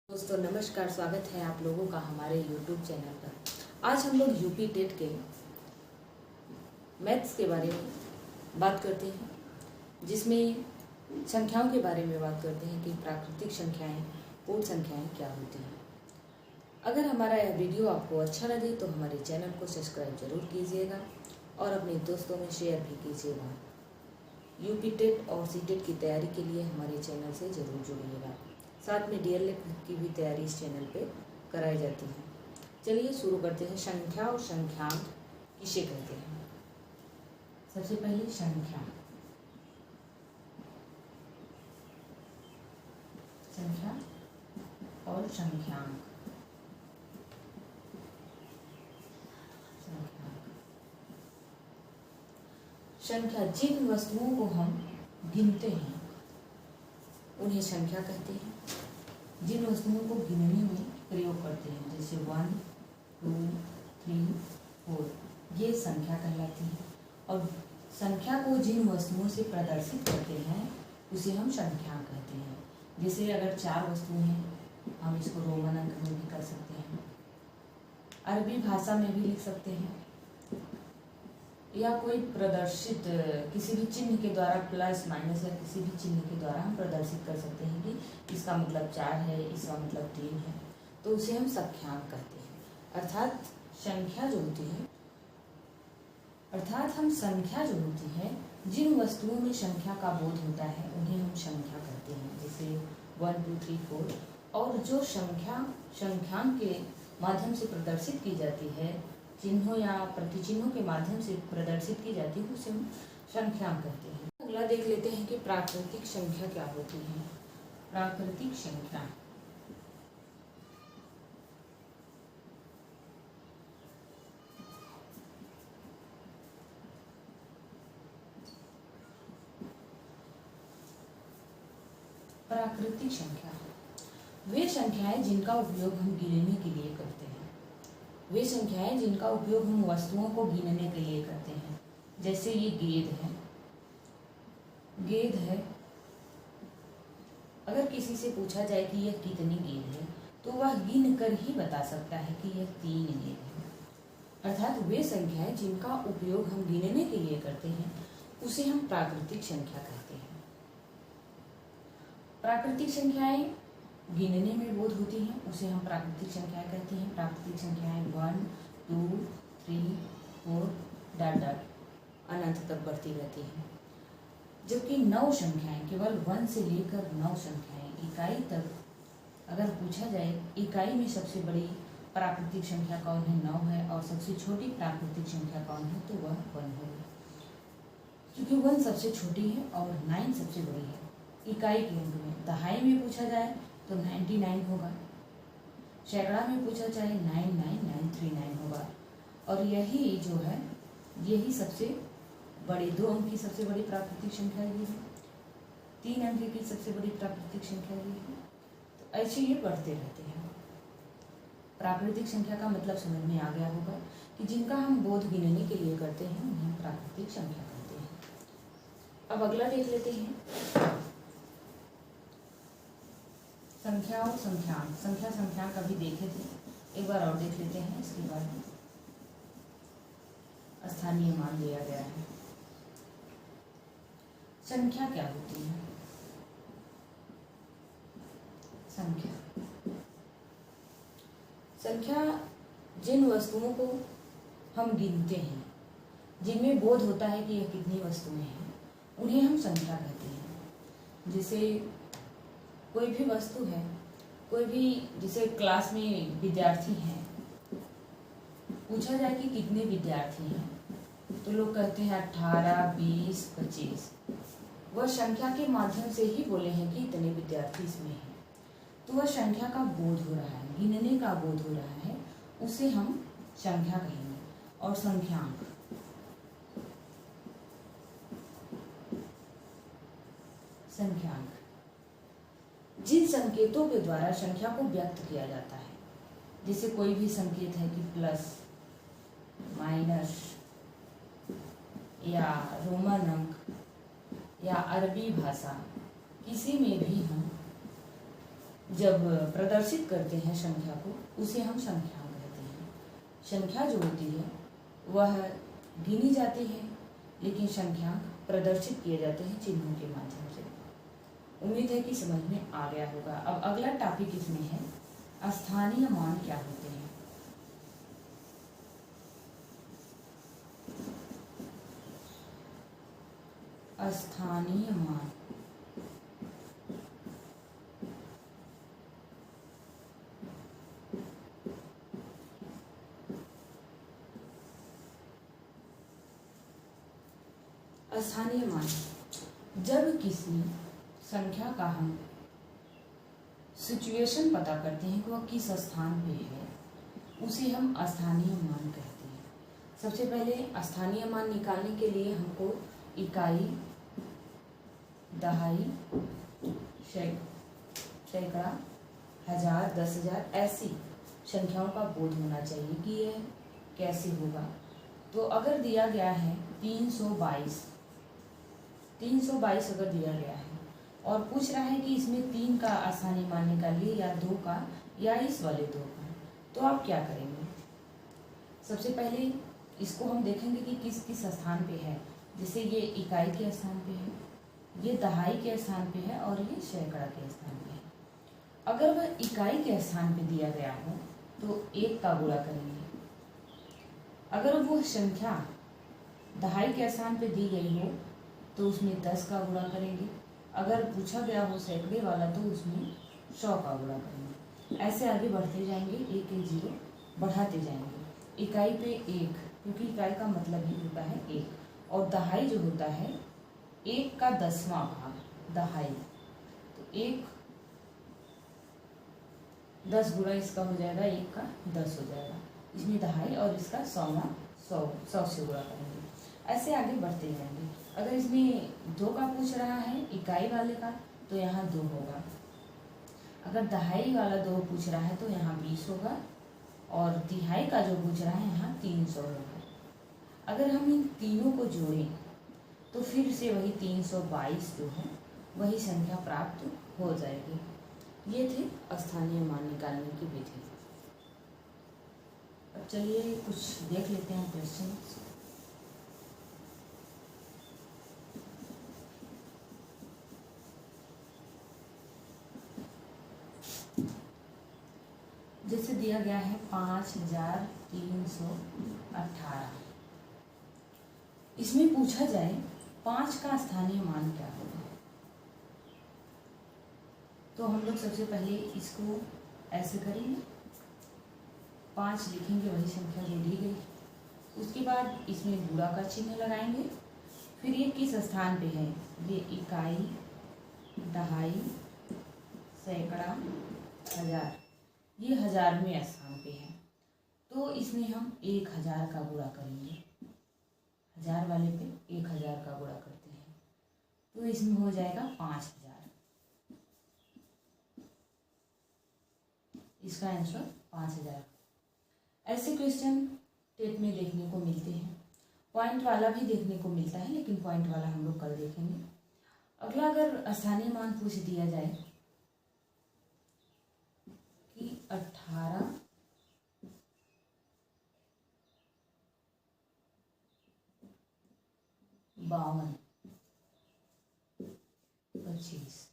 दोस्तों नमस्कार, स्वागत है आप लोगों का हमारे YouTube चैनल पर। आज हम लोग यूपी टेट के मैथ्स के बारे में बात करते हैं, जिसमें संख्याओं के बारे में बात करते हैं कि प्राकृतिक संख्याएं, पूर्ण संख्याएं क्या होती हैं। अगर हमारा यह वीडियो आपको अच्छा लगे तो हमारे चैनल को सब्सक्राइब जरूर कीजिएगा और अपने दोस्तों में शेयर भी कीजिएगा। यूपी टेट और सीटेट की तैयारी के लिए हमारे चैनल से ज़रूर जुड़िएगा। साथ में डीएलएड की भी तैयारी इस चैनल पे कराई जाती है। चलिए शुरू करते हैं। संख्या और संख्यांक किसे कहते हैं? सबसे पहले संख्या और संख्यांक। संख्या जिन वस्तुओं को हम गिनते हैं उन्हें संख्या कहते हैं। जिन वस्तुओं को गिनने में प्रयोग करते हैं, जैसे 1, 2, 3, 4, ये संख्या कहलाती है। और संख्या को जिन वस्तुओं से प्रदर्शित करते हैं उसे हम संख्या कहते हैं। जैसे अगर 4 वस्तुएं हैं, हम इसको रोमन अंक में भी कर सकते हैं, अरबी भाषा में भी लिख सकते हैं, या कोई प्रदर्शित किसी भी चिन्ह के द्वारा, प्लस माइनस या किसी भी चिन्ह के द्वारा हम प्रदर्शित कर सकते हैं कि इसका मतलब 4 है, इसका मतलब 3 है, तो उसे हम संख्यांक कहते हैं। अर्थात संख्या जो होती है, हम संख्या जो होती है, जिन वस्तुओं में संख्या का बोध होता है उन्हें हम संख्या कहते हैं। जैसे 1, 2, 3, 4। और जो संख्या संख्यांक के माध्यम से प्रदर्शित की जाती है, चिन्हों या प्रतिचिन्हों के माध्यम से प्रदर्शित की जाती है, उसे हम संख्यांक कहते हैं। अगला देख लेते हैं कि प्राकृतिक संख्या क्या होती है। प्राकृतिक संख्या वे संख्याएं जिनका उपयोग हम गिनने के लिए करते हैं। वे संख्याएं जिनका उपयोग हम वस्तुओं को गिनने के लिए करते हैं। जैसे ये गेंद है। अगर किसी से पूछा जाए कि यह कितनी गेंद है, तो वह गिन कर ही बता सकता है कि यह 3 गेंद है। अर्थात वे संख्याएं जिनका उपयोग हम गिनने के लिए करते हैं उसे हम प्राकृतिक संख्या कहते हैं। प्राकृतिक संख्याएं गिनने में बोध होती हैं, उसे हम प्राकृतिक संख्याएं कहते हैं। प्राकृतिक संख्याएं 1, 2, 3, 4 डॉट अनंत तक बढ़ती रहती हैं। जबकि 9 संख्याएं, केवल 1 से लेकर 9 संख्याएं इकाई तक अगर पूछा जाए, इकाई में सबसे बड़ी प्राकृतिक संख्या कौन है? 9 है। और सबसे छोटी प्राकृतिक संख्या कौन है? तो वह 1 होगी, क्योंकि 1 सबसे छोटी है और 9 सबसे बड़ी है इकाई के अंक में। दहाई में पूछा जाए तो 99 होगा, सैकड़ा में पूछा जाए 99939 होगा। और यही जो है, यही सबसे बड़ी 2 अंक की सबसे बड़ी प्राकृतिक संख्या ये है, 3 अंक की सबसे बड़ी प्राकृतिक संख्या ये है। तो ऐसे ये बढ़ते रहते हैं। प्राकृतिक संख्या का मतलब समझ में आ गया होगा कि जिनका हम बोध गिनने के लिए करते हैं उन्हें प्राकृतिक संख्या कहते हैं। अब अगला देख लेते हैं, संख्या और संख्यांक। संख्या संख्यांक अभी देखे थे, एक बार और देख लेते हैं। इसके बाद स्थानीय मान लिया गया है। संख्या क्या होती है? संख्या जिन वस्तुओं को हम गिनते हैं, जिनमें बोध होता है कि यह कितनी वस्तुएं हैं, उन्हें हम संख्या कहते हैं। जैसे कोई भी वस्तु है, कोई भी, जैसे क्लास में विद्यार्थी हैं, पूछा जाए कि कितने विद्यार्थी हैं, तो लोग कहते हैं 18, 20, 25। वह संख्या के माध्यम से ही बोले हैं कि इतने विद्यार्थी इसमें हैं, तो वह संख्या का बोध हो रहा है, गिनने का बोध हो रहा है, उसे हम संख्या कहेंगे। और संख्यांक जिन संकेतों के द्वारा संख्या को व्यक्त किया जाता है, जैसे कोई भी संकेत है कि प्लस, माइनस, या रोमन अंक, या अरबी भाषा, किसी में भी हम जब प्रदर्शित करते हैं संख्या को, उसे हम संख्यांक कहते हैं। संख्या जो होती है वह गिनी जाती है, लेकिन संख्यांक प्रदर्शित किए जाते हैं चिन्हों के माध्यम से। उम्मीद है कि समझ में आ गया होगा। अब अगला टॉपिक इसमें है स्थानीय मान क्या होते हैं। स्थानीय मान स्थानीय मान जब किसी संख्या का हम सिचुएशन पता करते हैं कि वह किस स्थान पे है, उसे हम स्थानीय मान कहते हैं। सबसे पहले स्थानीय मान निकालने के लिए हमको इकाई, दहाई, सैकड़ा, हजार, 10,000 ऐसी संख्याओं का बोध होना चाहिए कि यह कैसे होगा। तो अगर दिया गया है 322 अगर दिया गया है और पूछ रहा है कि इसमें 3 का स्थानीय मान निकालिए या 2 का या इस वाले 2 का, तो आप क्या करेंगे? सबसे पहले इसको हम देखेंगे कि किस किस स्थान पे है। जैसे ये इकाई के स्थान पे है, ये दहाई के स्थान पे है और ये सैकड़ा के स्थान पे है। अगर वह इकाई के स्थान पे दिया गया हो तो 1 का गुणा करेंगे। अगर वो संख्या दहाई के स्थान पे दी गई हो तो उसमें 10 का गुणा करेंगे। अगर पूछा गया हो सैकड़े वाला तो उसमें 100 का गुणा करेंगे। ऐसे आगे बढ़ते जाएंगे, 1 1 0 बढ़ाते जाएंगे। इकाई पे 1, क्योंकि इकाई का मतलब ही होता है 1, और दहाई जो होता है 1 का 10वां भाग दहाई, तो 1 10 गुणा इसका हो जाएगा, 1 का 10 हो जाएगा। इसमें दहाई और इसका 100 से गुणा करेंगे। ऐसे आगे बढ़ते जाएंगे। अगर इसमें 2 का पूछ रहा है इकाई वाले का तो यहाँ 2 होगा। अगर दहाई वाला 2 पूछ रहा है तो यहाँ 20 होगा, और तिहाई का जो पूछ रहा है यहाँ 300 होगा। अगर हम इन तीनों को जोड़ें तो फिर से वही 322 जो है वही संख्या प्राप्त हो जाएगी। ये थे स्थानीय मान निकालने की विधि। अब चलिए कुछ देख लेते हैं क्वेश्चन। जैसे दिया गया है 5318। इसमें पूछा जाए 5 का स्थानीय मान क्या होगा, तो हम लोग सबसे पहले इसको ऐसे करेंगे, 5 लिखेंगे वही संख्या जो दी गई। उसके बाद इसमें गुणा का चिन्ह लगाएंगे। फिर ये किस स्थान पे है, ये इकाई, दहाई, सैकड़ा, हजार, ये 1000वें स्थान पे है। तो इसमें हम 1000 का गुणा करेंगे। 1000 वाले पे 1000 का गुणा करते हैं तो इसमें हो जाएगा 5000। इसका आंसर 5000। ऐसे क्वेश्चन टेट में देखने को मिलते हैं। पॉइंट वाला भी देखने को मिलता है, लेकिन पॉइंट वाला हम लोग कल देखेंगे। अगला अगर स्थानीय मान पूछ दिया जाए कि 18 52 25,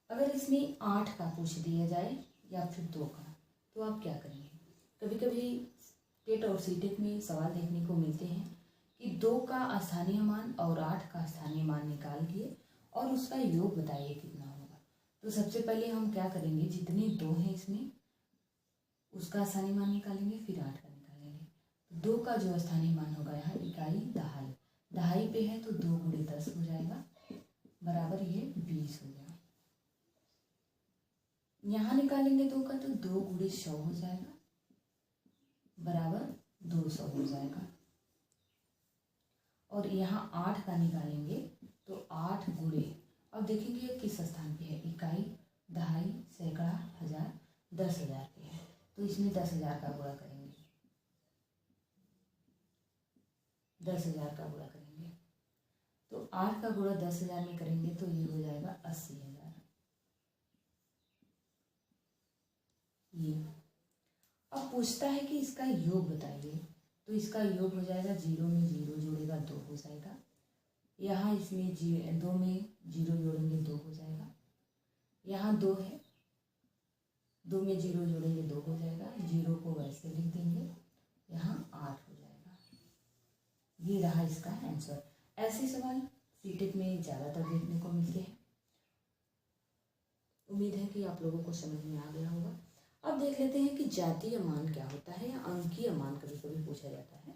अगर इसमें 8 का पूछ दिया जाए या फिर 2 का, तो आप क्या करेंगे? कभी कभी टेट और सीटेट में सवाल देखने को मिलते हैं कि 2 का स्थानीय मान और 8 का स्थानीय मान निकालिए और उसका योग बताइए कितना होगा। तो सबसे पहले हम क्या करेंगे, जितने 2 हैं इसमें उसका स्थानीय मान निकालेंगे, फिर 8 का निकालेंगे। 2 का जो स्थानीय मान होगा यहाँ इकाई, दहाई, दहाई पे है तो 2 × 10 हो जाएगा, बराबर ये 20 हो जाएगा। यहाँ निकालेंगे 2 का तो 2 × 100 हो जाएगा, बराबर 200 हो जाएगा। और यहाँ 8 का निकालेंगे तो 8 × अब देखेंगे किस स्थान पे है, इकाई, दहाई, सैकड़ा, हजार, 10,000 पे है तो इसमें 10,000 का गुणा करेंगे। 10,000 का गुणा करेंगे तो 8 का गुणा 10,000 में करेंगे तो ये हो जाएगा 80,000। ये। अब पूछता है कि इसका योग बताइए, तो इसका योग हो जाएगा 0 में 0 जोड़ेगा 2 हो जाएगा। यहाँ इसमें 2 में 0 जोड़ेंगे 2 हो जाएगा। यहाँ 2 है, 2 में 0 जोड़ेंगे 2 हो जाएगा। 0 को वैसे लिख देंगे, यहाँ 8 हो जाएगा। ये रहा इसका आंसर। ऐसे सवाल सीटेट में ज़्यादातर देखने को मिलते हैं। उम्मीद है कि आप लोगों को समझ में आ गया होगा। अब देख लेते हैं कि जातीय मान क्या होता है, या अंकीय मान कभी कभी पूछा जाता है।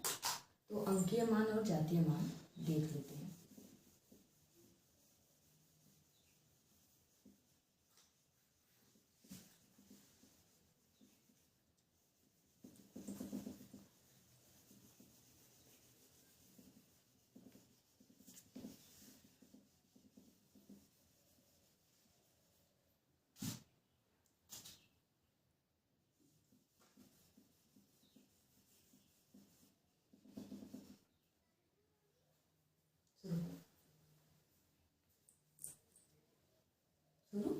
तो अंकीय मान और जातीय मान देख लेते हैं। शुरू।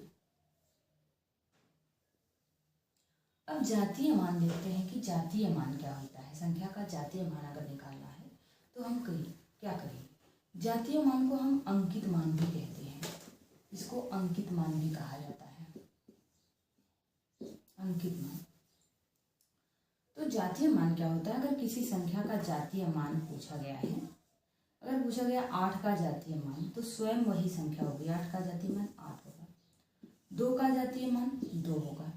अब जातीय मान देखते हैं कि जातीय मान क्या होता है। संख्या का जातीय मान अगर निकालना है तो हम क्या करें। जातीय मान को हम अंकित मान भी कहते हैं, इसको अंकित मान भी कहा जाता है, अंकित मान। तो जातीय मान क्या होता है, अगर किसी संख्या का जातीय मान पूछा गया है, अगर पूछा गया 8 का जातीय मान, तो स्वयं वही संख्या होगी। 8 का जातीय मान 8 होगा। 2 का जातीय मान 2 होगा।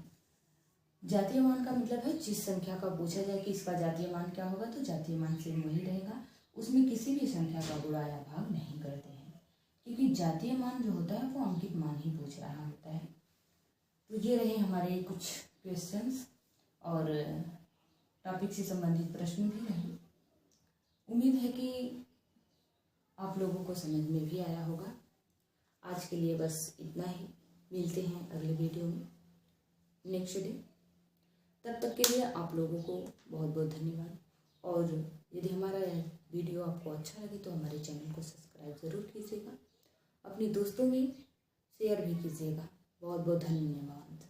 जातीय मान का मतलब है जिस संख्या का पूछा जाए कि इसका जातीय मान क्या होगा, तो जातीय मान सेम वही रहेगा। उसमें किसी भी संख्या का गुणा या भाग नहीं करते हैं, क्योंकि जातीय मान जो होता है वो अंकित मान ही पूछ रहा होता है। तो ये रहे हमारे कुछ क्वेश्चंस और टॉपिक से संबंधित प्रश्न भी रहे। उम्मीद है कि आप लोगों को समझ में भी आया होगा। आज के लिए बस इतना ही। मिलते हैं अगले वीडियो में नेक्स्ट डे। तब तक के लिए आप लोगों को बहुत बहुत धन्यवाद। और यदि हमारा वीडियो आपको अच्छा लगे तो हमारे चैनल को सब्सक्राइब ज़रूर कीजिएगा, अपने दोस्तों में शेयर भी कीजिएगा। बहुत बहुत धन्यवाद।